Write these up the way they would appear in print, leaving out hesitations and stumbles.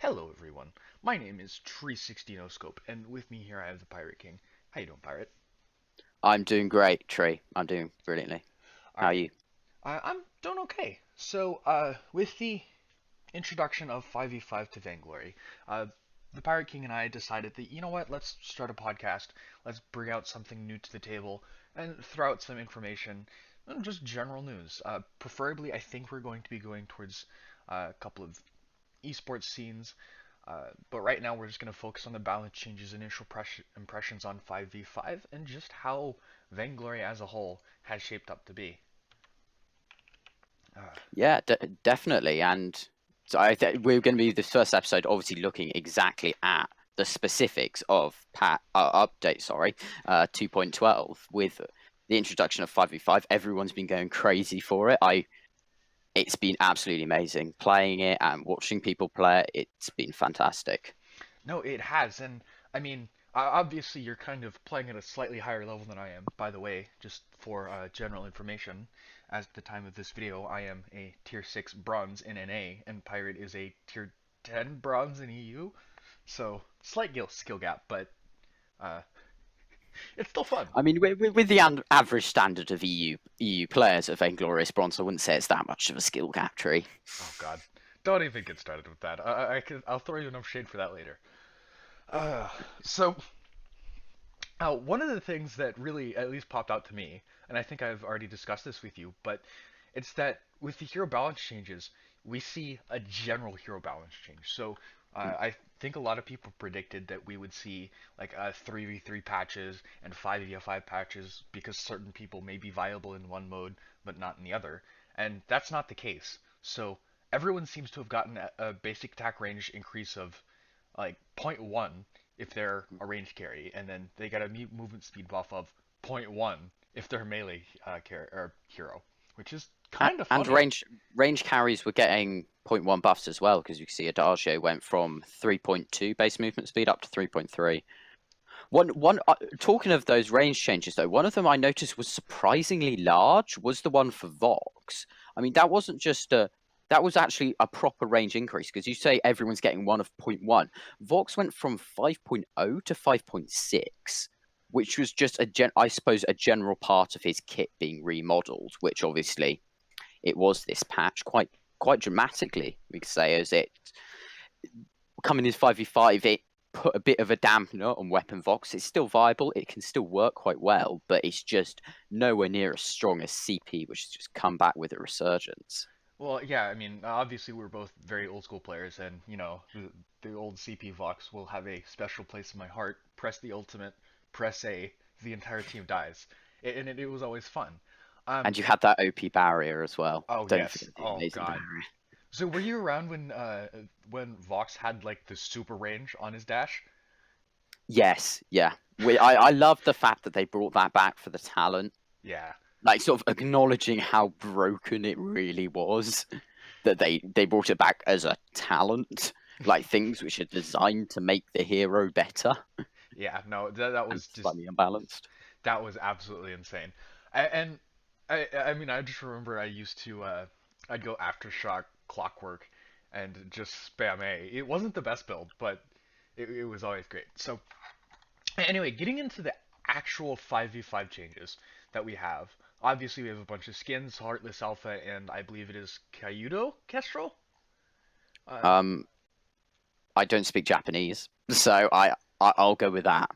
Hello everyone, my name is Tree60NoScope, and with me here I have the Pirate King. How you doing, Pirate? I'm doing great, Tree. I'm doing brilliantly. How are Alright, you? I'm doing okay. So, with the introduction of 5v5 to Vainglory, the Pirate King and I decided that, you know what, let's start a podcast, let's bring out something new to the table, and throw out some information, and just general news. Preferably, I think we're going to be going towards a couple of esports scenes. But right now we're just going to focus on the balance changes, initial impressions on 5v5, and just how Vainglory as a whole has shaped up to be. Uh, Yeah, definitely. And so we're going to be this first episode, obviously looking exactly at the specifics of update, 2.12 with the introduction of 5v5. Everyone's been going crazy for it. It's been absolutely amazing playing it and watching people play it. It's been fantastic. no, it has, and I mean, obviously you're kind of playing at a slightly higher level than I am. By the way, just for general information, at the time of this video, I am a tier 6 bronze in NA, and Pirate is a tier 10 bronze in EU. So slight skill gap, but uh, it's still fun. I mean, with the average standard of EU players of Vainglorious Bronze, I wouldn't say it's that much of a skill gap, Tree. Oh God, don't even get started with that. I'll throw you enough shade for that later. Uh, so one of the things that really at least popped out to me, and I think I've already discussed this with you, but it's that with the hero balance changes, we see a general hero balance change. So I think a lot of people predicted that we would see like 3v3 patches and 5v5 patches because certain people may be viable in one mode but not in the other, and that's not the case. So everyone seems to have gotten a basic attack range increase of like zero point 0.1 if they're a range carry, and then they get a movement speed buff of zero point 0.1 if they're a melee or hero, which is kind of And funny. range carries were getting zero point 0.1 buffs as well, because you can see Adagio went from 3.2 base movement speed up to 3.3. One talking of those range changes though, one of them I noticed was surprisingly large was the one for Vox. I mean, that was actually a proper range increase, because you say everyone's getting one of zero point 0.1. Vox went from 5.0 to 5.6, which was just I suppose a general part of his kit being remodeled, which obviously it was this patch quite dramatically, we could say, as it coming in 5v5, it put a bit of a dampener on Weapon Vox. It's still viable, it can still work quite well, but it's just nowhere near as strong as CP, which has just come back with a resurgence. Well, yeah, I mean, obviously we're both very old school players, and the old CP Vox will have a special place in my heart. Press the ultimate, press A, the entire team dies, and it was always fun. And Um, you had that OP barrier as well. oh Don't yes, forget the oh amazing God. barrier. So were you around when Vox had like the super range on his dash? Yes, yeah. I love the fact that they brought that back for the talent, Yeah. like sort of acknowledging how broken it really was, that they brought it back as a talent, like things which are designed to make the hero better Yeah, no, that and was just slightly unbalanced. that was absolutely insane. And I mean, I just remember I used to I'd go aftershock clockwork and just spam A. It wasn't the best build, but it was always great. So anyway, getting into the actual 5v5 changes that we have. Obviously, we have a bunch of skins, Heartless Alpha, and I believe it is Kaiudo Kestrel. Uh, Um, I don't speak Japanese, so I'll go with that.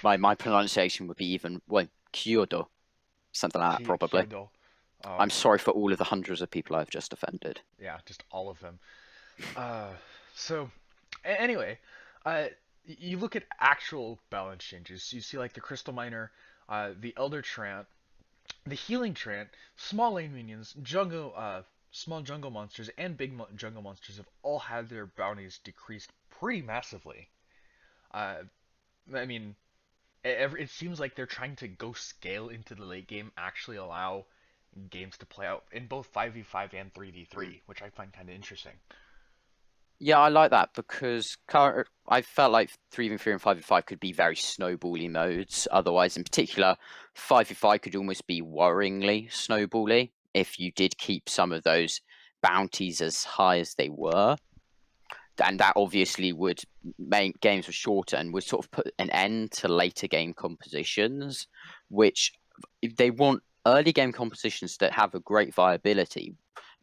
My pronunciation would be even well Kyoto, something like that probably. Kyodo. I'm Um, sorry for all of the hundreds of people I've just offended. yeah, just all of them. Uh, so anyway, uh, you look at actual balance changes. You see like the Crystal Miner, the Elder Trant, the Healing Trant, small lane minions, small jungle monsters, and big jungle monsters have all had their bounties decreased pretty massively. Uh, I mean, it seems like they're trying to go scale into the late game, actually allow games to play out in both 5v5 and 3v3, which I find kind of interesting. Yeah, I like that because I felt like 3v3 and 5v5 could be very snowbally modes. Otherwise, in particular, 5v5 could almost be worryingly snowbally if you did keep some of those bounties as high as they were. and that obviously would make games were shorter and would sort of put an end to later game compositions, which if they want early game compositions that have a great viability,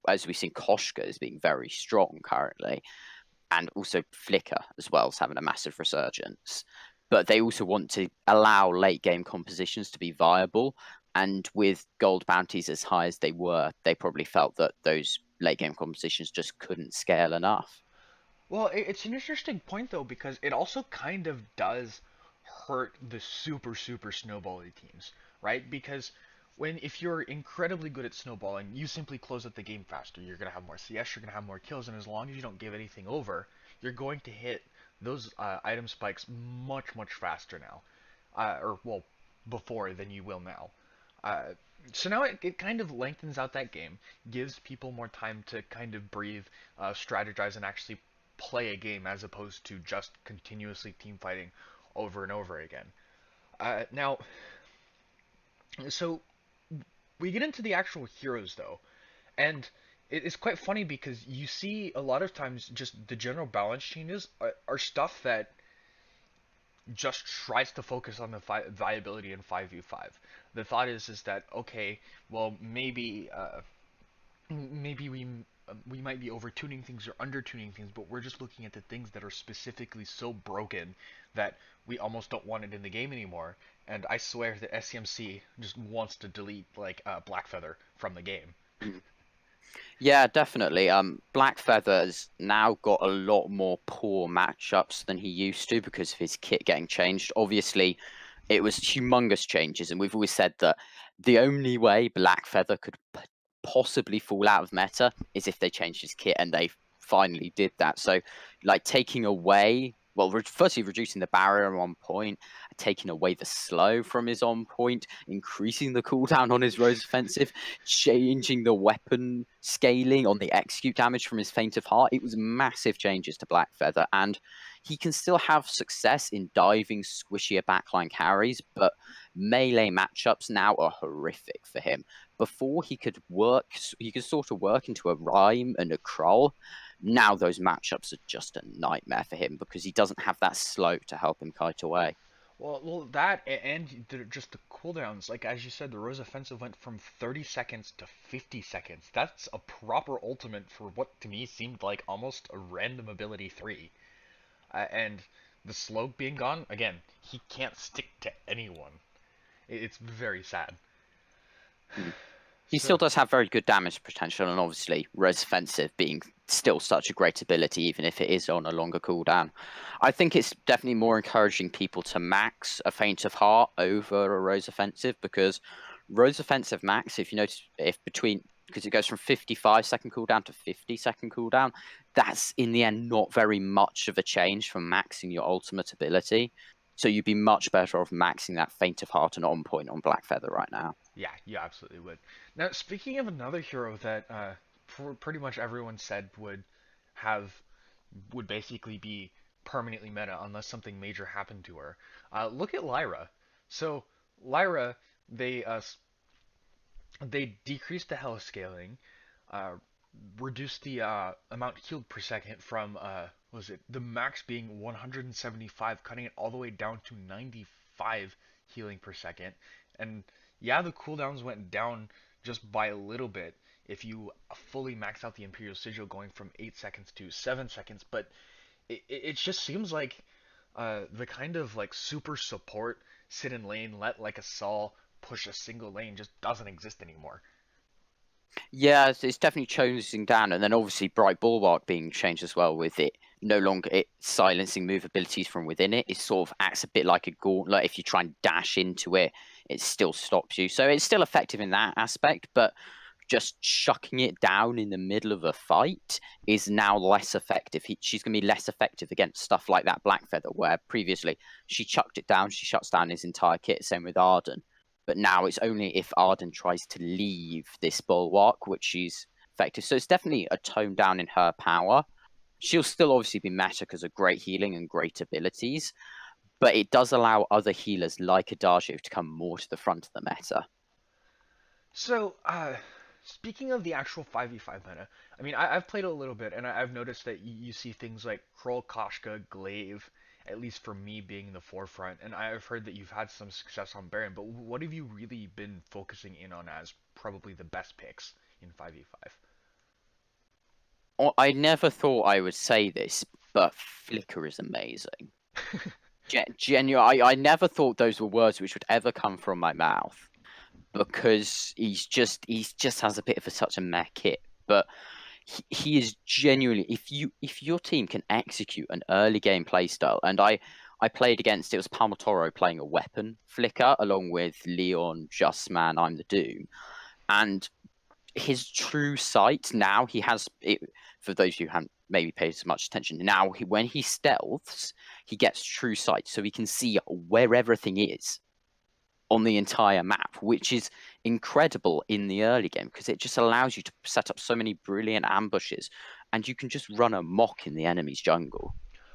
as we've seen Koshka as being very strong currently, and also Flickr as well as having a massive resurgence. But they also want to allow late game compositions to be viable. And with gold bounties as high as they were, they probably felt that those late game compositions just couldn't scale enough. Well, it's an interesting point though because it also kind of does hurt the super snowbally teams, right? Because if you're incredibly good at snowballing, you simply close out the game faster. You're gonna have more CS, you're gonna have more kills, and as long as you don't give anything over, you're going to hit those item spikes much faster now, or well, before than you will now. Uh, so now it kind of lengthens out that game, gives people more time to kind of breathe, strategize, and actually play a game as opposed to just continuously team fighting over and over again. Now, so we get into the actual heroes though, and it's quite funny because you see a lot of times just the general balance changes are stuff that just tries to focus on the viability in 5v5. The thought is that okay, well maybe we might be over tuning things or under tuning things, but we're just looking at the things that are specifically so broken that we almost don't want it in the game anymore. And I swear that SCMC just wants to delete like Blackfeather from the game. Yeah, definitely. Blackfeather's now got a lot more poor matchups than he used to because of his kit getting changed. Obviously, it was humongous changes, and we've always said that the only way Blackfeather could possibly fall out of meta is if they changed his kit, and they finally did that. So, like taking away, well, firstly reducing the barrier on point, taking away the slow from his on point, increasing the cooldown on his Rose offensive, changing the weapon scaling on the execute damage from his Feint of Heart. It was massive changes to Blackfeather, and he can still have success in diving squishier backline carries, but melee matchups now are horrific for him. Before he could sort of work into a rhyme and a crawl. Now those matchups are just a nightmare for him because he doesn't have that slope to help him kite away. Well, that and just the cooldowns, like as you said, the Rose offensive went from 30 seconds to 50 seconds. That's a proper ultimate for what to me seemed like almost a random ability 3. And the slope being gone, again, he can't stick to anyone. It's very sad. Mm. He still So, does have very good damage potential, and obviously Res Offensive being still such a great ability, even if it is on a longer cooldown. I think it's definitely more encouraging people to max a Feint of Heart over a Rose Offensive because Rose Offensive max, if you notice, if between because it goes from 55-second cooldown to 50-second cooldown, that's in the end not very much of a change from maxing your ultimate ability. So you'd be much better off maxing that Feint of Heart and on point on Blackfeather right now. yeah, you absolutely would. Now, speaking of another hero that pretty much everyone said have would basically be permanently meta unless something major happened to her. Look at Lyra. So Lyra, they decreased the health scaling, uh, reduced the amount healed per second from was it the max being 175, cutting it all the way down to 95 healing per second. And yeah, the cooldowns went down just by a little bit if you fully max out the Imperial Sigil, going from 8 seconds to 7 seconds. But it just seems like the kind of like super support sit in lane, let like a Saul push a single lane just doesn't exist anymore. Yeah, it's definitely choosing down, and then obviously Bright Bulwark being changed as well with it no longer it silencing move abilities from within it. It sort of acts a bit like a gauntlet. If you try and dash into it, it still stops you. So it's still effective in that aspect, but just chucking it down in the middle of a fight is now less effective. She's going to be less effective against stuff like that Blackfeather, where previously she chucked it down, she shuts down his entire kit. Same with Arden. But now it's only if Arden tries to leave this bulwark, which she's effective. So it's definitely a tone down in her power. She'll still obviously be meta because of great healing and great abilities, but it does allow other healers like Adagio to come more to the front of the meta. So, Speaking of the actual 5v5 meta, I mean, I've played a little bit, and I've noticed that you see things like Kroll, Koshka, Glaive, at least for me being the forefront, and I've heard that you've had some success on Baron, but what have you really been focusing in on as probably the best picks in 5v5? I never thought I would say this, but Flicker is amazing. Genuine, I never thought those were words which would ever come from my mouth because he's just has a bit of such a meh kit, but he is genuinely if your team can execute an early game playstyle, and I played against it was Palmatoro playing a weapon Flicker along with Leon, Justman, I'm the Doom, and his true sight now he has it. For those who haven't maybe paid as much attention, now when he stealths, he gets true sight, so he can see where everything is on the entire map, which is incredible in the early game because it just allows you to set up so many brilliant ambushes, and you can just run amok in the enemy's jungle.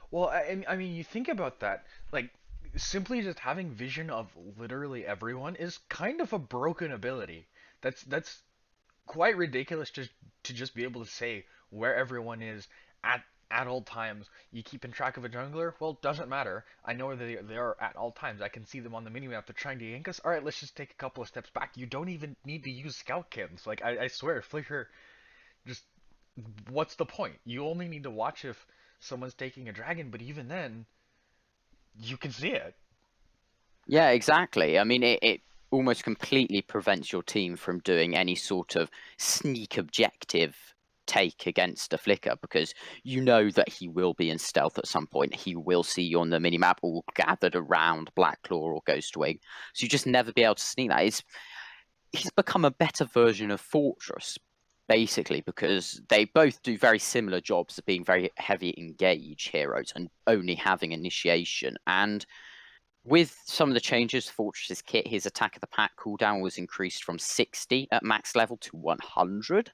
Well, I mean, you think about that, like, simply just having vision of literally everyone is kind of a broken ability. That's quite ridiculous just to just be able to say where everyone is at all times. You keeping track of a jungler? Well, doesn't matter. I know where they are at all times. I can see them on the minimap. They're trying to yank us. All right, let's just take a couple of steps back. You don't even need to use scout cams. Like I swear, Flicker just what's the point? You only need to watch if someone's taking a dragon, but even then, you can see it. Yeah, exactly. I mean, it almost completely prevents your team from doing any sort of sneak objective take against a flicker because you know that he will be in stealth at some point. He will see you on the minimap all gathered around Blackclaw or Ghostwing. So you just never be able to sneak that. He's become a better version of Fortress, basically, because they both do very similar jobs of being very heavy engage heroes and only having initiation. And with some of the changes to Fortress's kit, his attack of the pack cooldown was increased from 60 at max level to 100,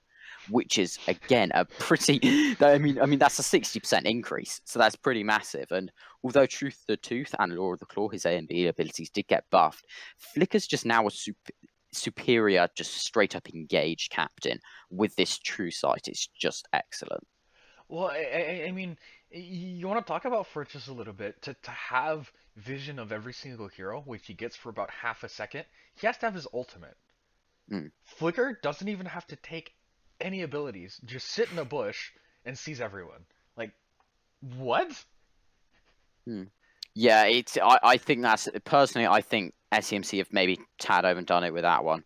which is again a pretty. I mean that's a 60% increase, so that's pretty massive. And although Truth of the Tooth and Law of the Claw, his A and B abilities did get buffed, Flicker's just now a superior, just straight up engaged captain with this true sight. It's just excellent. Well, I mean, you want to talk about for just a little bit to have vision of every single hero, which he gets for about half a second. He has to have his ultimate. Mm. Flicker doesn't even have to take any abilities, just sit in a bush and sees everyone. Like, what? Mm. Yeah, I think that's personally. I think SEMC have maybe tad overdone it with that one.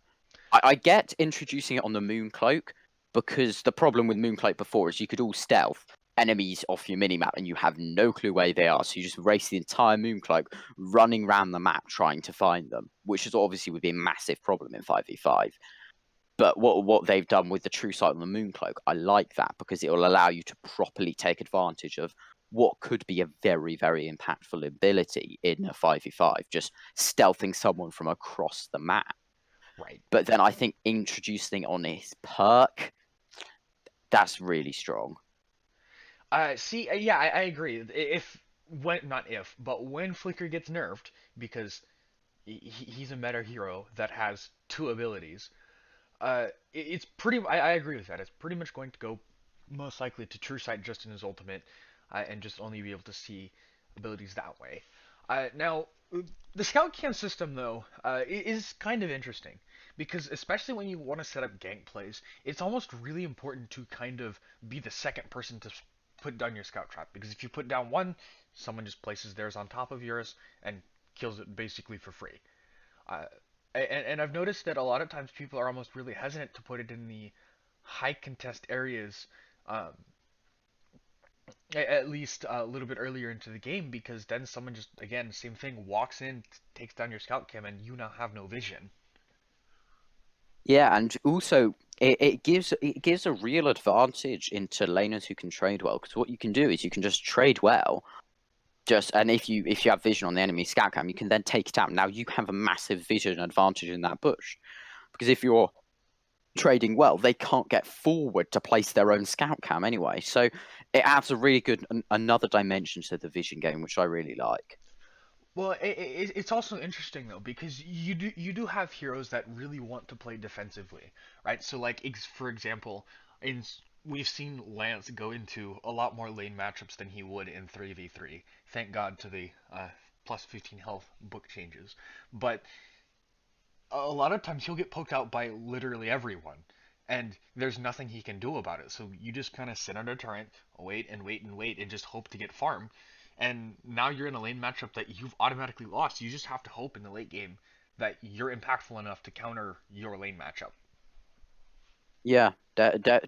I get introducing it on the Mooncloak because the problem with Mooncloak before is you could all stealth enemies off your minimap and you have no clue where they are. So you just race the entire Mooncloak running around the map trying to find them, which is obviously would be a massive problem in 5v5. But what they've done with the True Sight on the Mooncloak, I like that because it will allow you to properly take advantage of what could be a very, very impactful ability in a 5v5, just stealthing someone from across the map. Right. But then I think introducing on his perk, that's really strong. See, yeah, I agree. If when not if, but when Flicker gets nerfed, because he's a meta hero that has two abilities. It's pretty. I agree with that. It's pretty much going to go most likely to True Sight just in his ultimate, and just only be able to see abilities that way. Now, the Scout Cam system though is kind of interesting because especially when you want to set up gank plays, it's almost really important to kind of be the second person to put down your Scout Trap because if you put down one, someone just places theirs on top of yours and kills it basically for free. Uh, and I've noticed that a lot of times people are almost really hesitant to put it in the high contest areas, um, at least a little bit earlier into the game, because then someone just, again, same thing, walks in, takes down your scout cam, and you now have no vision. Yeah, and also it gives a real advantage into laners who can trade well because what you can do is you can just trade well. And if you have vision on the enemy scout cam, you can then take it out. Now you have a massive vision advantage in that bush because if you're trading well, they can't get forward to place their own scout cam anyway. So it adds a really good another dimension to the vision game, which I really like. Well, it's also interesting though because you do have heroes that really want to play defensively, right? So like for example, we've seen Lance go into a lot more lane matchups than he would in 3v3. Thank God to the plus 15 health book changes. But a lot of times he'll get poked out by literally everyone, and there's nothing he can do about it. So you just kind of sit under turret, wait and wait and wait, and just hope to get farm. And now you're in a lane matchup that you've automatically lost. You just have to hope in the late game that you're impactful enough to counter your lane matchup. Yeah,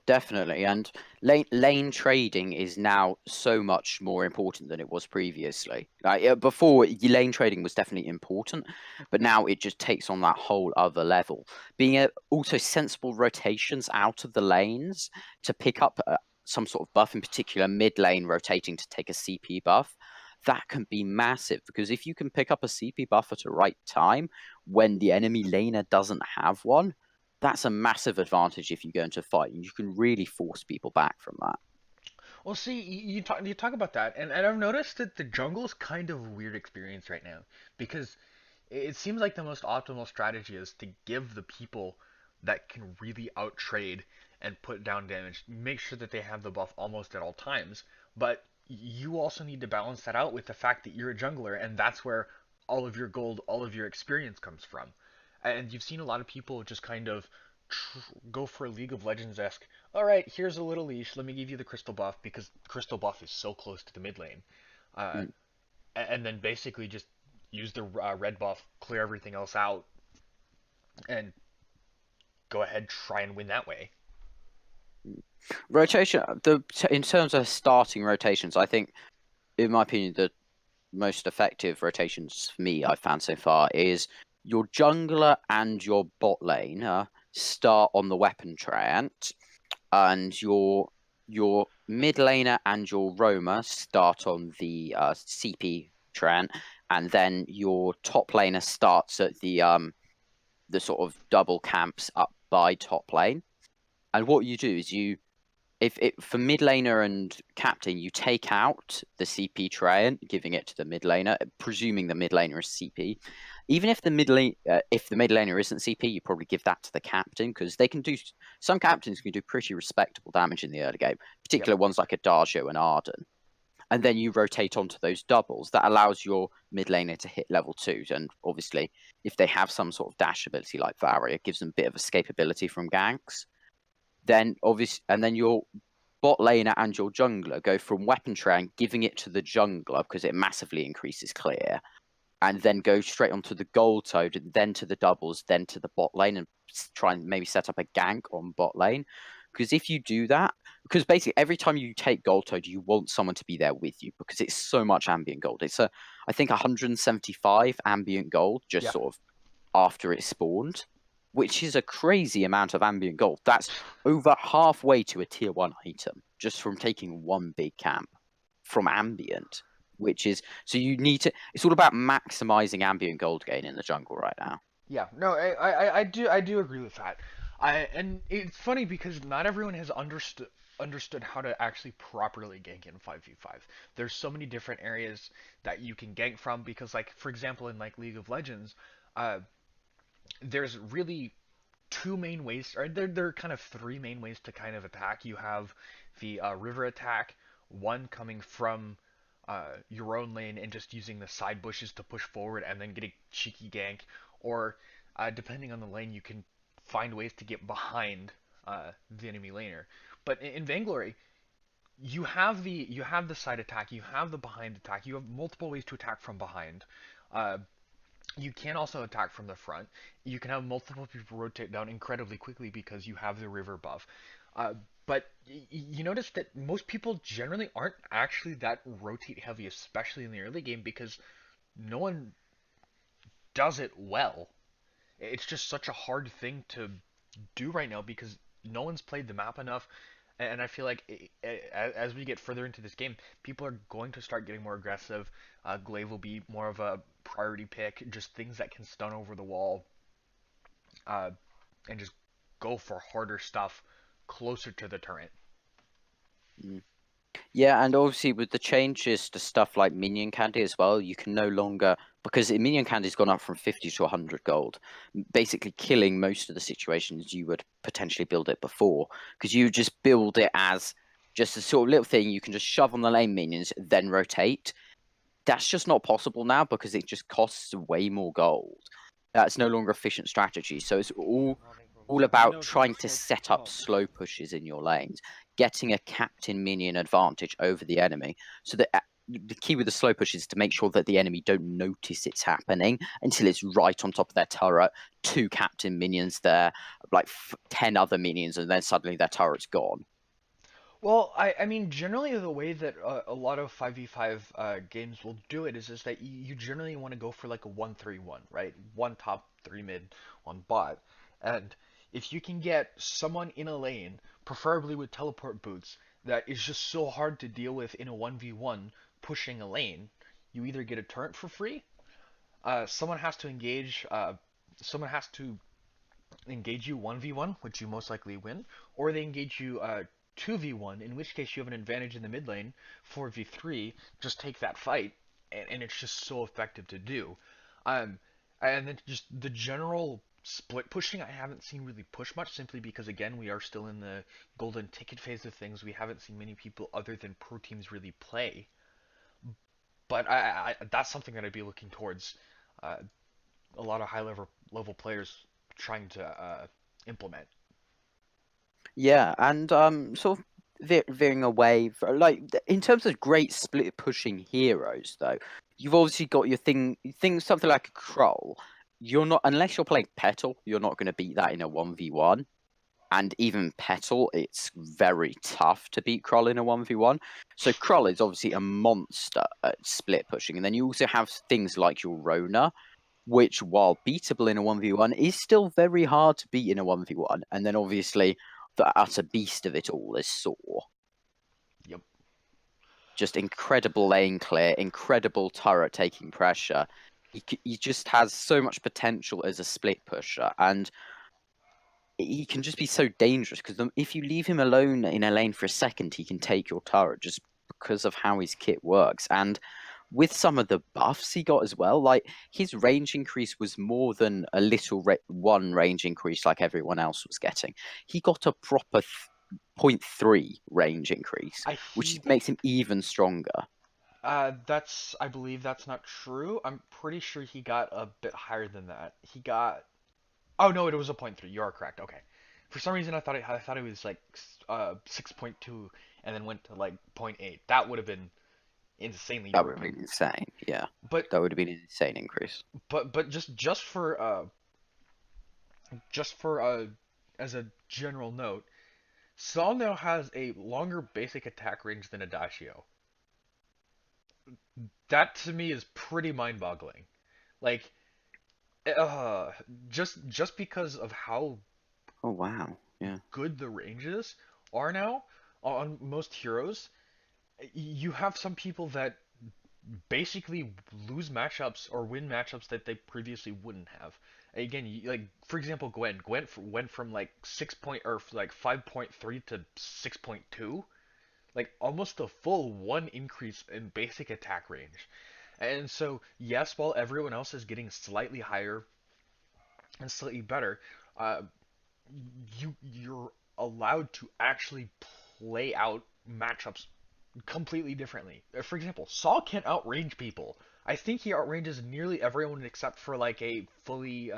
definitely. And lane trading is now so much more important than it was previously. Like before, lane trading was definitely important, but now it just takes on that whole other level. Being also sensible rotations out of the lanes to pick up some sort of buff, in particular mid lane rotating to take a CP buff. That can be massive because if you can pick up a CP buff at the right time when the enemy laner doesn't have one, that's a massive advantage if you go into a fight, and you can really force people back from that. Well, see, you talk about that, and I've noticed that the jungle's kind of a weird experience right now because it seems like the most optimal strategy is to give the people that can really out trade and put down damage, make sure that they have the buff almost at all times. But you also need to balance that out with the fact that you're a jungler, and that's where all of your gold, all of your experience comes from. And you've seen a lot of people just kind of go for a League of Legends esque. All right, here's a little leash. Let me give you the crystal buff because crystal buff is so close to the mid lane. Uh, Mm. and then basically just use the red buff, clear everything else out, and go ahead try and win that way. Rotation, in terms of starting rotations, I think, in my opinion, the most effective rotations for me I've found so far is your jungler and your bot laner start on the weapon treant, and your mid laner and your roamer start on the CP treant, and then your top laner starts at the sort of double camps up by top lane. And what you do is if it for mid laner and captain, you take out the CP treant, giving it to the mid laner, presuming the mid laner is CP. Even if the if the mid laner isn't CP, you probably give that to the captain because they can do some captains can do pretty respectable damage in the early game, Yep. particular ones like a Darjo and Arden. And then you rotate onto those doubles. That allows your mid laner to hit level 2s. And obviously, if they have some sort of dash ability like Varia, it gives them a bit of escapability from ganks. Then obviously, and then your bot laner and your jungler go from weapon treant, giving it to the jungler because it massively increases clear, and then go straight onto the gold toad, and then to the doubles, then to the bot lane, and try and maybe set up a gank on bot lane. Because if you do that, because basically every time you take gold toad, you want someone to be there with you because it's so much ambient gold. It's I think 175 ambient gold just Yeah. sort of after it spawned, which is a crazy amount of ambient gold. That's over halfway to a tier 1 item just from taking one big camp from ambient, which is so you need to. It's all about maximizing ambient gold gain in the jungle right now. Yeah. No, I do agree with that. And it's funny because not everyone has understood how to actually properly gank in 5v5. There's so many different areas that you can gank from because like for example in like League of Legends, uh there's really two main ways, or there are kind of three main ways to kind of attack. You have the river attack, one coming from your own lane and just using the side bushes to push forward and then get a cheeky gank, or depending on the lane, you can find ways to get behind the enemy laner. But in Vainglory, you have the side attack, you have the behind attack, you have multiple ways to attack from behind. Uh, you can also attack from the front. You can have multiple people rotate down incredibly quickly because you have the river buff. Uh, but you notice that most people generally aren't actually that rotate heavy, especially in the early game, because no one does it well. It's just such a hard thing to do right now because no one's played the map enough. And I feel like as we get further into this game, people are going to start getting more aggressive. Glaive will be more of a priority pick, just things that can stun over the wall, uh, and just go for harder stuff closer to the turret. Mm. Yeah, and obviously with the changes to stuff like minion candy as well, you can no longer because minion candy's gone up from 50 to 100 gold, basically killing most of the situations you would potentially build it before, because you just build it as just a sort of little thing you can just shove on the lane minions, then rotate. That's just not possible now because it just costs way more gold. That's no longer efficient strategy. So it's all about trying to set up slow pushes in your lanes, getting a captain minion advantage over the enemy. So that the key with the slow push is to make sure that the enemy don't notice it's happening until it's right on top of their turret. 2 captain minions there, like 10 other minions, and then suddenly their turret's gone. Well, I mean, generally the way that a lot of 5v5 games will do it is that you generally want to go for like a 1-3-1, right? One top, three mid, one bot. And if you can get someone in a lane, preferably with teleport boots, that is just so hard to deal with in a 1v1 pushing a lane, you either get a turret for free, someone has to someone has to engage you 1v1, which you most likely win, or they engage you 2v1, in which case you have an advantage in the mid lane. 4v3, just take that fight, and it's just so effective to do. Um, and then just the general split pushing, I haven't seen really push much, simply because, again, we are still in the golden ticket phase of things. We haven't seen many people other than pro teams really play. But that's something that I'd be looking towards uh, a lot of high level players trying to implement. Yeah, and sort of veering away, like in terms of great split pushing heroes, though, you've obviously got your things something like a Krull. You're not, unless you're playing Petal, you're not going to beat that in a 1v1. And even Petal, it's very tough to beat Krull in a 1v1. So Krull is obviously a monster at split pushing. And then you also have things like your Rona, which, while beatable in a 1v1, is still very hard to beat in a 1v1. And then obviously the utter beast of it all is Saw. Yep. Just incredible lane clear, incredible turret taking pressure. He just has so much potential as a split pusher, and he can just be so dangerous because if you leave him alone in a lane for a second, he can take your turret just because of how his kit works. And with some of the buffs he got as well, like his range increase was more than a little one range increase like everyone else was getting. He got a proper 0.3 range increase, I which he makes him even stronger. that's I believe that's not true. I'm pretty sure he got a bit higher than that. He got Oh no, it was a point 0.3. You are correct. Okay. For some reason I thought it was like 6.2 and then went to like point 0.8. That would have been insanely That would have broken. been insane. Yeah, But that would have been an insane increase. but just for as a general note, Saul now has a longer basic attack range than Adagio. That to me is pretty mind-boggling. Like uh just because of how Oh wow, yeah. good the ranges are now on most heroes, you have some people that basically lose matchups or win matchups that they previously wouldn't have. Again, like for example, Gwen. Went from like 5.3 to 6.2, like almost a full one increase in basic attack range. And so, yes, while everyone else is getting slightly higher and slightly better, uh, you're allowed to actually play out matchups completely differently. For example, Saul can outrange people. I think he outranges nearly everyone except for like a fully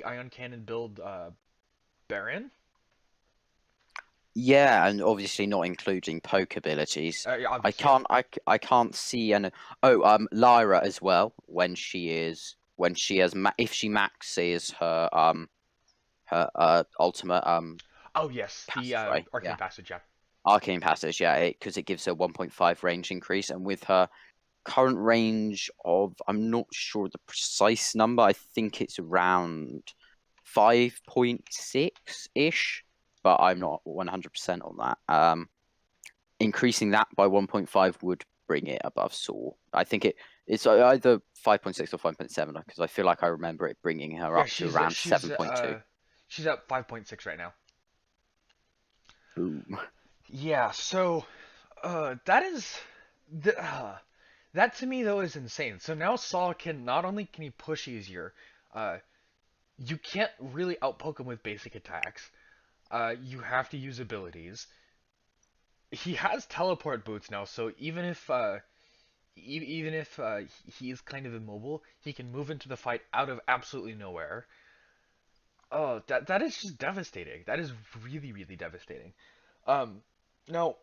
ion cannon build Baron. Yeah, and obviously not including poke abilities. Yeah, I obviously, yeah. can't I can't see any. Oh, Lyra as well when she has if she maxes her ultimate Oh yes, the passage, right? Arcane Yeah, Passage. Yeah. arcane passage. Yeah, because it gives her 1.5 range increase, and with her current range of, I'm not sure the precise number. I think it's around 5.6 ish, but I'm not 100% on that. Increasing that by 1.5 would bring it above Saw. I think it's either 5.6 or 5.7 because I feel like I remember it bringing her Yeah, up to around 7.2. she's at 5.6 right now. Boom. Yeah, so that is the, that to me though is insane. So now Saul can not only can he push easier, uh, you can't really outpoke him with basic attacks. You have to use abilities. He has teleport boots now, so even if he is kind of immobile, he can move into the fight out of absolutely nowhere. Oh, that is just devastating. That is really, really devastating. Um, Now,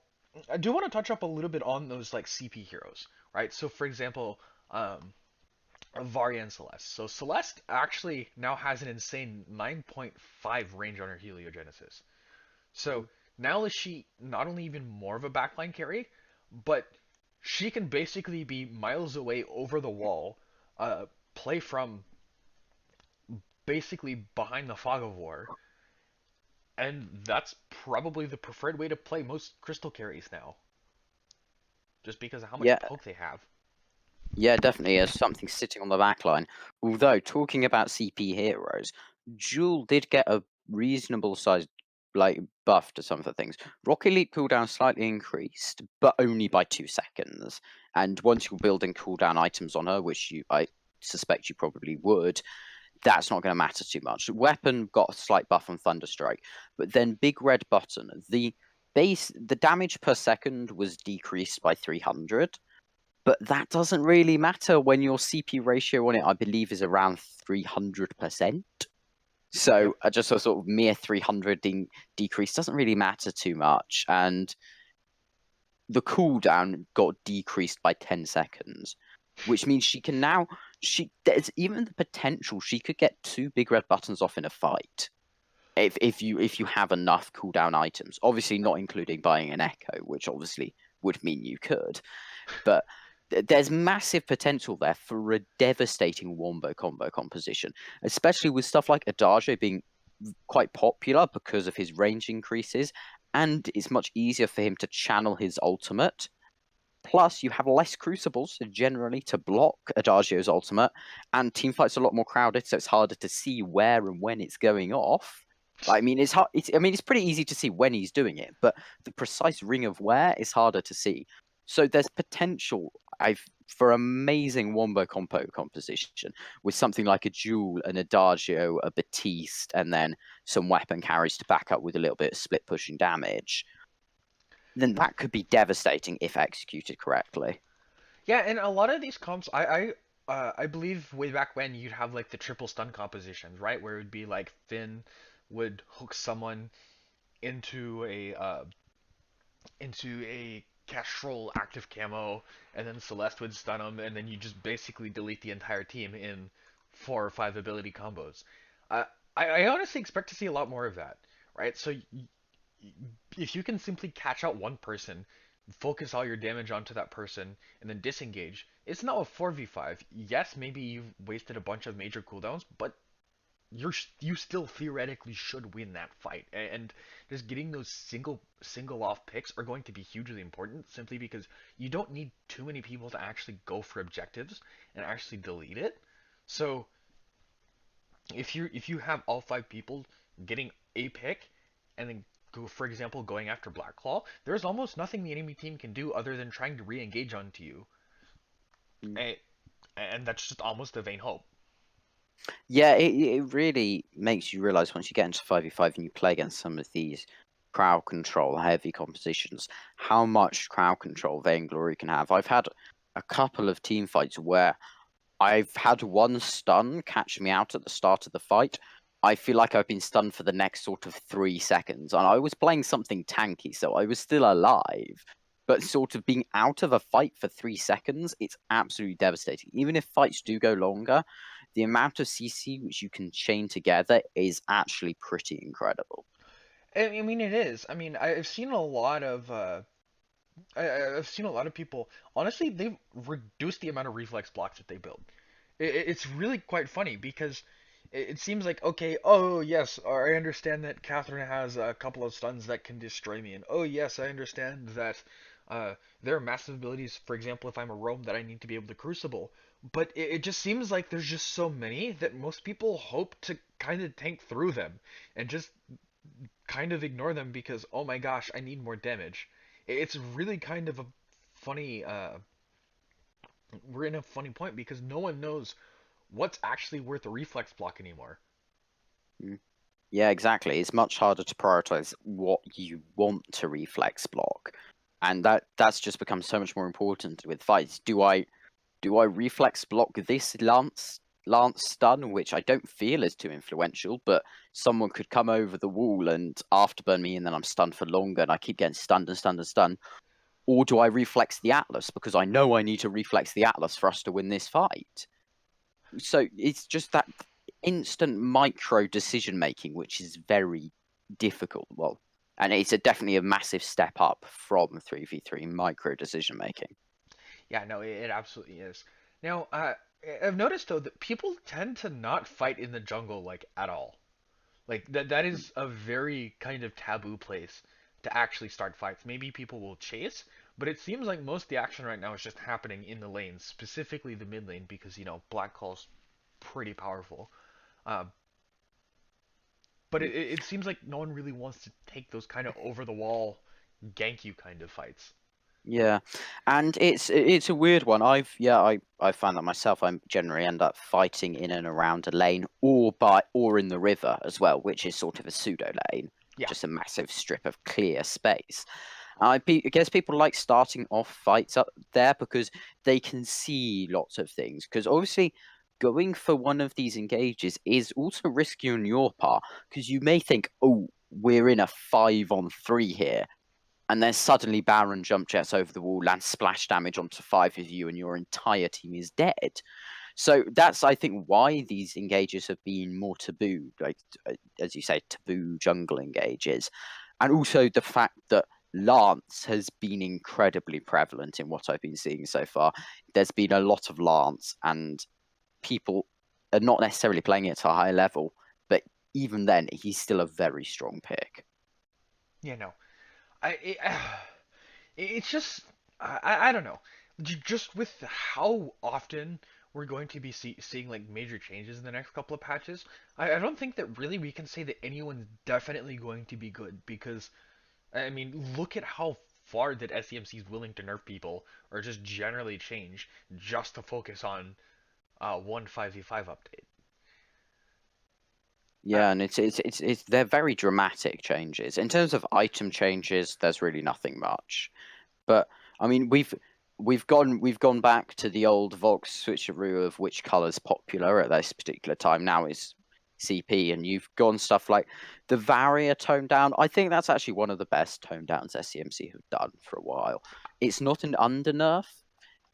I do want to touch up a little bit on those like CP heroes, right? So, for example, Varya and Celeste. So Celeste actually now has an insane 9.5 range on her heliogenesis. So now is she not only even more of a backline carry, but she can basically be miles away over the wall, play from basically behind the fog of war, and that's probably the preferred way to play most crystal carries now, just because of how much Yeah, poke they have. yeah, definitely as something sitting on the back line. Although talking about CP heroes, Jewel did get a reasonable sized like buff to some of the things. Rock Elite cooldown slightly increased, but only by 2 seconds. And once you're building cooldown items on her, which I suspect you probably would, that's not going to matter too much. Weapon got a slight buff on Thunderstrike, but then Big Red Button, the damage per second was decreased by 300, but that doesn't really matter when your CP ratio on it, I believe, is around 300%. Yep. So just a sort of mere 300 decrease doesn't really matter too much. And the cooldown got decreased by 10 seconds, which means she can now, there's even the potential she could get 2 big red buttons off in a fight. If you have enough cooldown items, obviously not including buying an echo, which obviously would mean you could, but there's massive potential there for a devastating wombo combo composition, especially with stuff like Adagio being quite popular because of his range increases, and it's much easier for him to channel his ultimate. Plus, you have less crucibles generally to block Adagio's ultimate, and teamfights are a lot more crowded, so it's harder to see where and when it's going off. I mean, it's hard. It's pretty easy to see when he's doing it, but the precise ring of where is harder to see. So there's potential for amazing wombo compo composition with something like a Jewel, an Adagio, a Batiste, and then some weapon carries to back up with a little bit of split pushing damage. Then that could be devastating if executed correctly. Yeah, and a lot of these comps, I believe way back when you'd have like the triple stun compositions, right? Where it would be like Finn would hook someone into a Castrol active camo, and then Celeste would stun them, and then you just basically delete the entire team in 4 or 5 ability combos. Uh, I honestly expect to see a lot more of that, right? So if you can simply catch out one person, focus all your damage onto that person, and then disengage, it's now a 4v5. Yes, maybe you've wasted a bunch of major cooldowns, but you still theoretically should win that fight. And just getting those single off picks are going to be hugely important simply because you don't need too many people to actually go for objectives and actually delete it. So if you have all 5 people getting a pick and then go, for example, going after Blacklaw, there's almost nothing the enemy team can do other than trying to re-engage onto you. And, and that's just almost a vain hope. Yeah, it really makes you realize once you get into 5v5 and you play against some of these crowd control heavy compositions, how much crowd control Vainglory can have. I've had a couple of team fights where I've had one stun catch me out at the start of the fight. I feel like I've been stunned for the next sort of 3 seconds, and I was playing something tanky, so I was still alive. But sort of being out of a fight for 3 seconds, it's absolutely devastating. Even if fights do go longer, the amount of CC which you can chain together is actually pretty incredible. I mean, it is. I mean, I've seen a lot of I've seen a lot of people. Honestly, they've reduced the amount of reflex blocks that they build. It's really quite funny because it seems like okay, oh yes, I understand that Catherine has a couple of stuns that can destroy me, and oh yes, I understand that there are massive abilities. For example, if I'm a roam, that I need to be able to crucible. But it just seems like there's just so many that most people hope to kind of tank through them and just kind of ignore them because oh my gosh, I need more damage. It's really kind of a funny we're in a funny point because no one knows what's actually worth a reflex block anymore. Mm. Yeah, exactly. It's much harder to prioritize what you want to reflex block, and that's just become so much more important with fights. Do I reflex block this lance stun, which I don't feel is too influential, but someone could come over the wall and afterburn me, and then I'm stunned for longer, and I keep getting stunned and stunned and stunned. Or do I reflex the Atlas because I know I need to reflex the Atlas for us to win this fight? So it's just that instant micro decision making, which is very difficult. Well, and it's definitely a massive step up from 3v3 micro decision making. Yeah, no, it absolutely is. Now, I've noticed though that people tend to not fight in the jungle like at all. Like that is a very kind of taboo place to actually start fights. Maybe people will chase, but it seems like most of the action right now is just happening in the lanes, specifically the mid lane, because Black Call's pretty powerful. Uh, but it seems like no one really wants to take those kind of over the wall gank you kind of fights. Yeah, and it's a weird one. I found that myself. I generally end up fighting in and around a lane, or in the river as well, which is sort of a pseudo lane, Yeah. just a massive strip of clear space. I guess people like starting off fights up there because they can see lots of things. Because obviously, going for one of these engages is also risky on your part because you may think, oh, we're in a 5-on-3 here, and then suddenly Baron jump jets over the wall, lands splash damage onto 5 of you, and your entire team is dead. So that's, I think, why these engages have been more taboo, like as you say, taboo jungle engages, and also the fact that Lance has been incredibly prevalent in what I've been seeing so far. There's been a lot of Lance, and people are not necessarily playing it to a high level, but even then, he's still a very strong pick. Yeah, no. I it, it's just I don't know. Just with how often we're going to be seeing like major changes in the next couple of patches, I don't think that really we can say that anyone's definitely going to be good because I mean look at how far that SEMC is willing to nerf people or just generally change just to focus on one 5v5 update. Uh, Yeah, and it's they're very dramatic changes. In terms of item changes, there's really nothing much. But I mean, we've gone back to the old Vox switcheroo of which color's popular at this particular time. Now it's CP, and you've gone stuff like the Varia tone down. I think that's actually one of the best tone downs SCMC have done for a while. It's not an under nerf,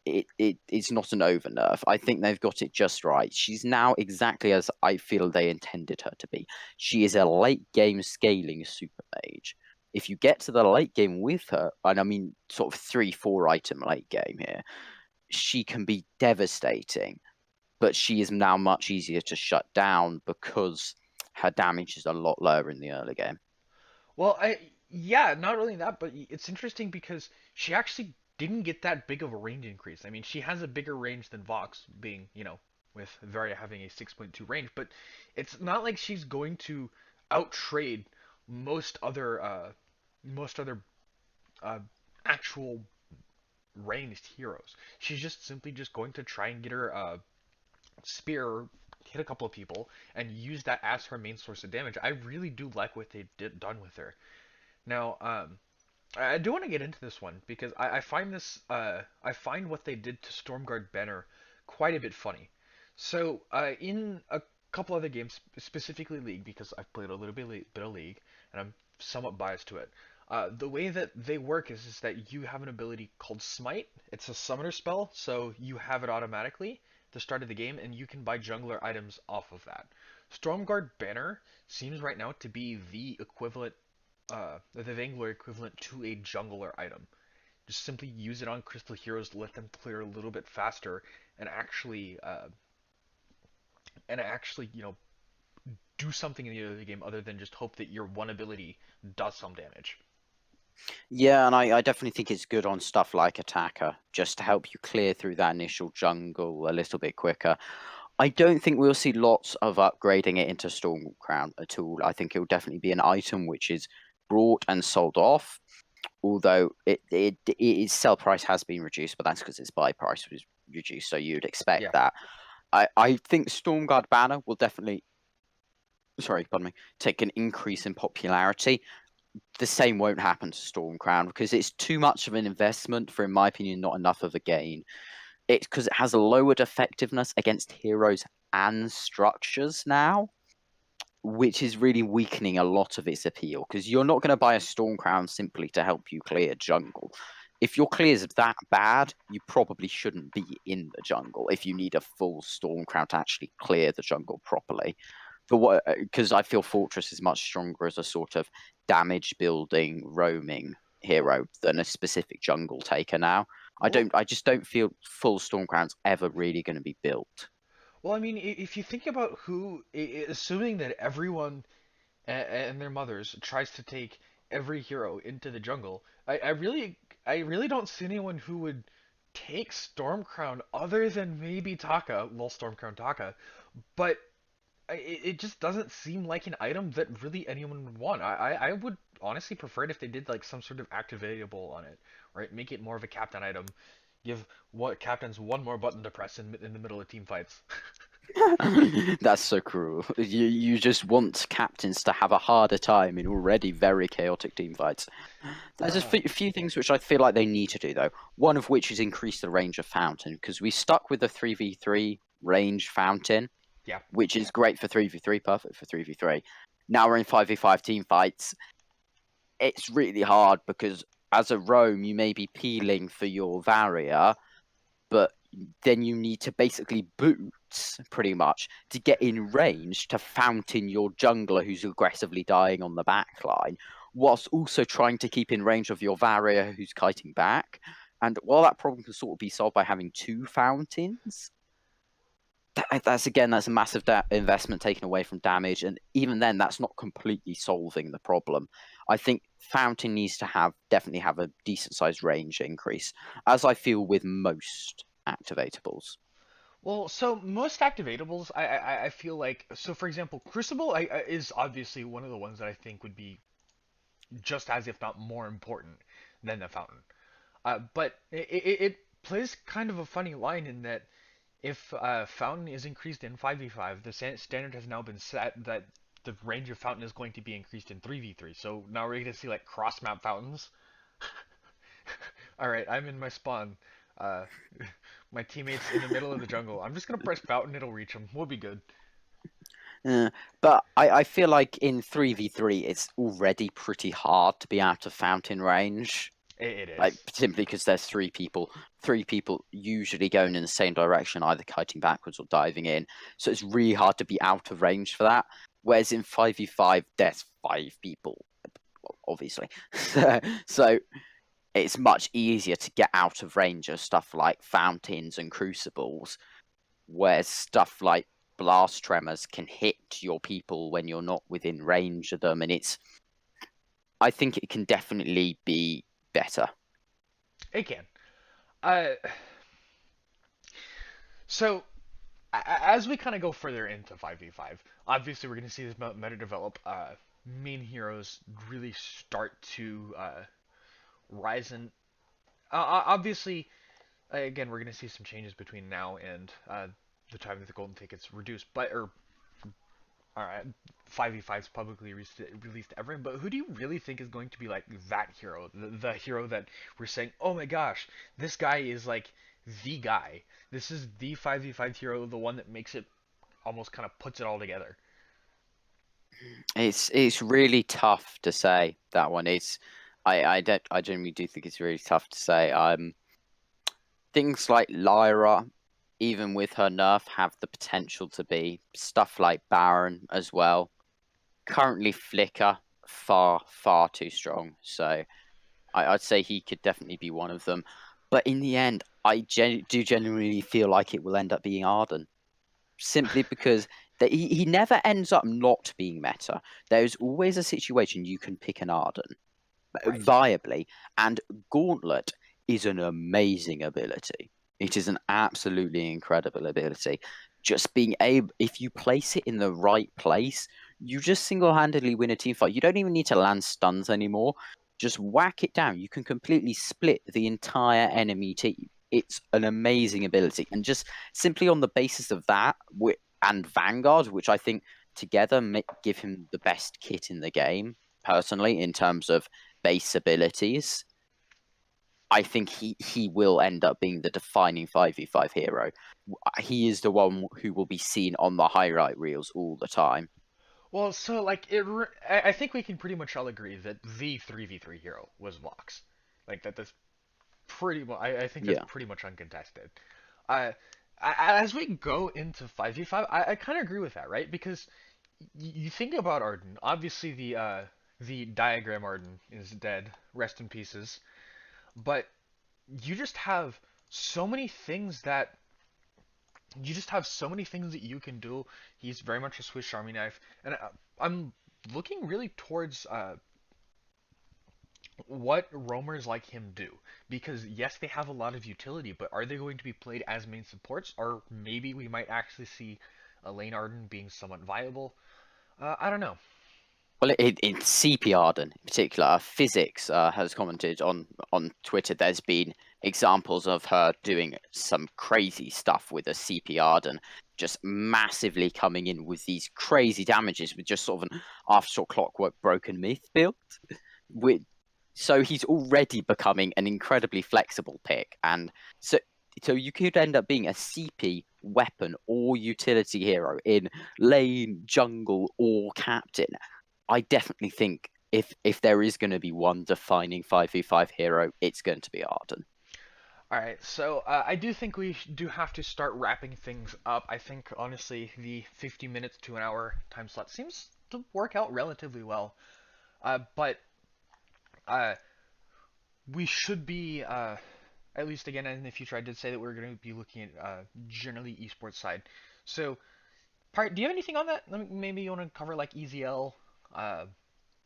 it's not an over nerf. I think they've got it just right. She's now exactly as I feel they intended her to be. She is a late game scaling super mage. If you get to the late game with her, and I mean sort of 3-4 item late game here, she can be devastating. But she is now much easier to shut down because her damage is a lot lower in the early game. Well, yeah, not only that, but it's interesting because she actually didn't get that big of a range increase. I mean, she has a bigger range than Vox, being, with Varia having a 6.2 range, but it's not like she's going to outtrade most other most other uh, actual ranged heroes. She's just simply just going to try and get her spear, hit a couple of people, and use that as her main source of damage. I really do like what they've done with her. Now, I do want to get into this one because I find I find what they did to Stormguard Banner quite a bit funny. So, in a couple other games, specifically League, because I've played a little bit of League, and I'm somewhat biased to it. The way that they work is that you have an ability called Smite. It's a summoner spell, so you have it automatically at the start of the game, and you can buy jungler items off of that. Stormguard Banner seems right now to be the equivalent the Vainglory equivalent to a jungler item. Just simply use it on crystal heroes to let them clear a little bit faster and actually, do something in the early game other than just hope that your one ability does some damage. Yeah, and I definitely think it's good on stuff like Attacker, just to help you clear through that initial jungle a little bit quicker. I don't think we'll see lots of upgrading it into Storm Crown at all. I think it will definitely be an item which is brought and sold off, although its sell price has been reduced, but that's because its buy price was reduced, so you'd expect Yeah. that. I think Stormguard Banner will definitely, sorry, pardon me, take an increase in popularity. The same won't happen to Stormcrown because it's too much of an investment for, in my opinion, not enough of a gain. It's because it has a lowered effectiveness against heroes and structures now, which is really weakening a lot of its appeal. Because you're not going to buy a Stormcrown simply to help you clear jungle. If your clears that bad, you probably shouldn't be in the jungle if you need a full Stormcrown to actually clear the jungle properly. But what, because I feel Fortress is much stronger as a sort of damage building roaming hero than a specific jungle taker now. Well, I just don't feel full Stormcrown's ever really going to be built. well, I mean, if you think about assuming that everyone and their mothers tries to take every hero into the jungle, I really don't see anyone who would take Stormcrown other than maybe Taka, well, Stormcrown Taka, but it just doesn't seem like an item that really anyone would want. I would honestly prefer it if they did like some sort of activatable on it, right? Make it more of a captain item. Give what captains one more button to press in the middle of team fights. That's so cruel. You just want captains to have a harder time in already very chaotic team fights. There's a few things which I feel like they need to do though. One of which is increase the range of Fountain because we stuck with the 3v3 range Fountain, Yeah. which is great for 3v3, perfect for 3v3. Now we're in 5v5 team fights. It's really hard because as a roam, you may be peeling for your Varia, but then you need to basically boots pretty much to get in range to fountain your jungler who's aggressively dying on the back line, whilst also trying to keep in range of your Varia who's kiting back. And while that problem can sort of be solved by having two fountains, that's a massive investment taken away from damage, and even then, that's not completely solving the problem. I think Fountain needs to definitely have a decent sized range increase, as I feel with most activatables. Well, so most activatables, I feel like, so for example, Crucible is obviously one of the ones that I think would be just as, if not more important than the Fountain. But it plays kind of a funny line in that if Fountain is increased in 5v5, the standard has now been set that the range of Fountain is going to be increased in 3v3. So now we're going to see like cross map Fountains. All right, I'm in my spawn. Uh, my teammate's in the middle of the jungle. I'm just gonna press Fountain. It'll reach him. We'll be good. But I feel like in 3v3, it's already pretty hard to be out of Fountain range. It is. Like simply because there's three people usually going in the same direction, either kiting backwards or diving in. So it's really hard to be out of range for that. Whereas in 5v5, there's 5 people, obviously. So it's much easier to get out of range of stuff like fountains and crucibles, whereas stuff like blast tremors can hit your people when you're not within range of them, and I think it can definitely be better. It can. Uh, so as we kind of go further into 5v5, obviously we're going to see this meta develop. Main heroes really start to rise in. Obviously, again, we're going to see some changes between now and the time that the golden tickets reduced, but or all right, 5v5 is publicly released to everyone, but who do you really think is going to be like that hero? The hero that we're saying, oh my gosh, this guy is like the guy. This is the 5v5 hero, the one that makes it almost kind of puts it all together. It's really tough to say that one. I genuinely do think it's really tough to say. Things like Lyra, even with her nerf, have the potential to be stuff like Baron as well. Currently, Flicker far too strong. So I'd say he could definitely be one of them. But in the end, I do genuinely feel like it will end up being Arden, simply because he never ends up not being meta. There's always a situation you can pick an Arden viably, and Gauntlet is an amazing ability. It is an absolutely incredible ability. Just being able, if you place it in the right place, you just single-handedly win a team fight. You don't even need to land stuns anymore. Just whack it down. You can completely split the entire enemy team. it's an amazing ability, and just simply on the basis of that, and Vanguard, which I think together give him the best kit in the game, personally, in terms of base abilities. I think he will end up being the defining 5v5 hero. He is the one who will be seen on the highlight reels all the time. Well, so like I think we can pretty much all agree that the 3v3 hero was Vox. Like that's pretty much. I think that's Yeah. pretty much uncontested. Uh, as we go into 5v5, I kind of agree with that, right? Because you think about Arden. Obviously, the diagram Arden is dead. Rest in pieces. But you just have so many things that you can do. He's very much a Swiss Army knife, and I'm looking really towards what roamers like him do. Because yes, they have a lot of utility, but are they going to be played as main supports, or maybe we might actually see a lane Arden being somewhat viable? I don't know. Well, in CP Arden in particular, Physics has commented on Twitter. There's been examples of her doing some crazy stuff with a CP Arden, just massively coming in with these crazy damages with just sort of an aftershock clockwork broken myth build. With so he's already becoming an incredibly flexible pick, and so you could end up being a CP weapon or utility hero in lane, jungle, or captain. I definitely think if there is going to be one defining 5v5 hero, it's going to be Arden. All right, so I do think we do have to start wrapping things up. I think honestly, the 50 minutes to an hour time slot seems to work out relatively well. But uh, we should be, at least again in the future, I did say that we are going to be looking at generally esports side. So, do you have anything on that? Maybe you want to cover like EZL, uh,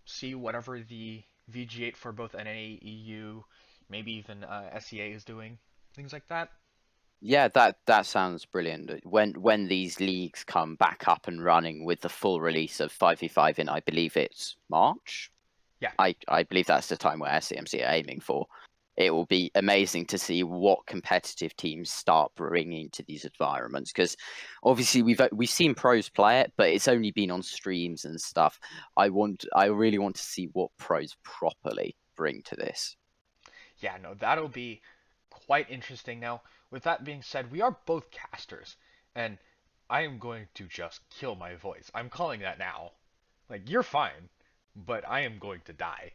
see whatever the VG8 for both NA, EU, maybe even SEA is doing, things like that. Yeah, that sounds brilliant. When these leagues come back up and running with the full release of 5v5 in, I believe it's March. Yeah. I believe that's the time where SCMC are aiming for. It will be amazing to see what competitive teams start bringing to these environments, because obviously we've seen pros play it, but it's only been on streams and stuff. I really want to see what pros properly bring to this. Yeah, no, that'll be quite interesting. Now, with that being said, we are both casters, and I am going to just kill my voice. I'm calling that now. Like, you're fine, but I am going to die.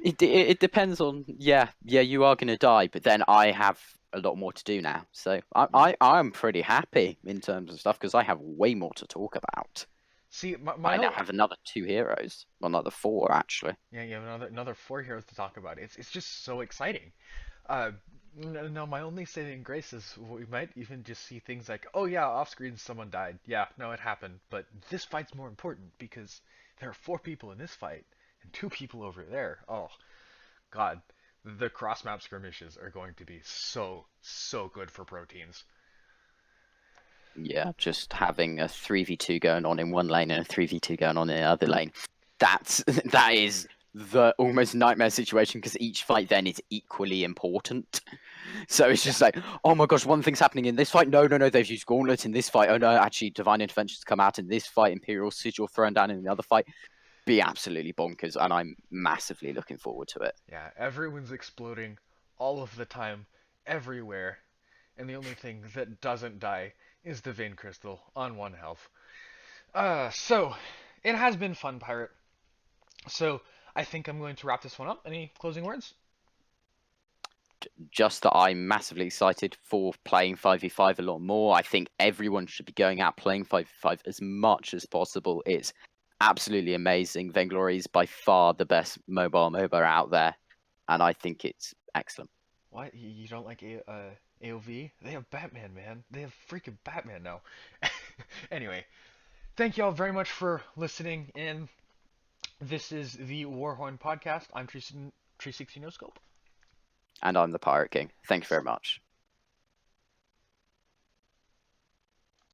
It depends on, yeah, you are going to die, but then I have a lot more to do now, so I'm pretty happy in terms of stuff because I have way more to talk about. See, my I now whole have another 2 heroes, well, another 4 actually. yeah, you have another four heroes to talk about. It's just so exciting. Uh, no, my only saving grace is we might even just see things like, oh yeah, off screen someone died. Yeah, no, it happened, but this fight's more important because there are four people in this fight and two people over there. Oh God, the cross map skirmishes are going to be so good for pro teams. Yeah, just having a 3v2 going on in one lane and a 3v2 going on in the other lane. That is the almost nightmare situation because each fight then is equally important. So it's just like, oh my gosh, one thing's happening in this fight. No, they've used Gauntlet in this fight. Oh no, actually, Divine Intervention's come out in this fight. Imperial Sigil thrown down in the other fight. Be absolutely bonkers, and I'm massively looking forward to it. Yeah, everyone's exploding all of the time, everywhere, and the only thing that doesn't die is the Vein Crystal on 1 health. So it has been fun, Pirate. So I think I'm going to wrap this one up. Any closing words? Just that I'm massively excited for playing 5v5 a lot more. I think everyone should be going out playing 5v5 as much as possible. It's absolutely amazing. Vainglory is by far the best mobile MOBA out there, and I think it's excellent. What? You don't like AOV? They have Batman, man. They have freaking Batman now. Anyway, thank you all very much for listening in. This is the Warhorn podcast. I'm 360 No Scope. And I'm the Pirate King. Thank you very much.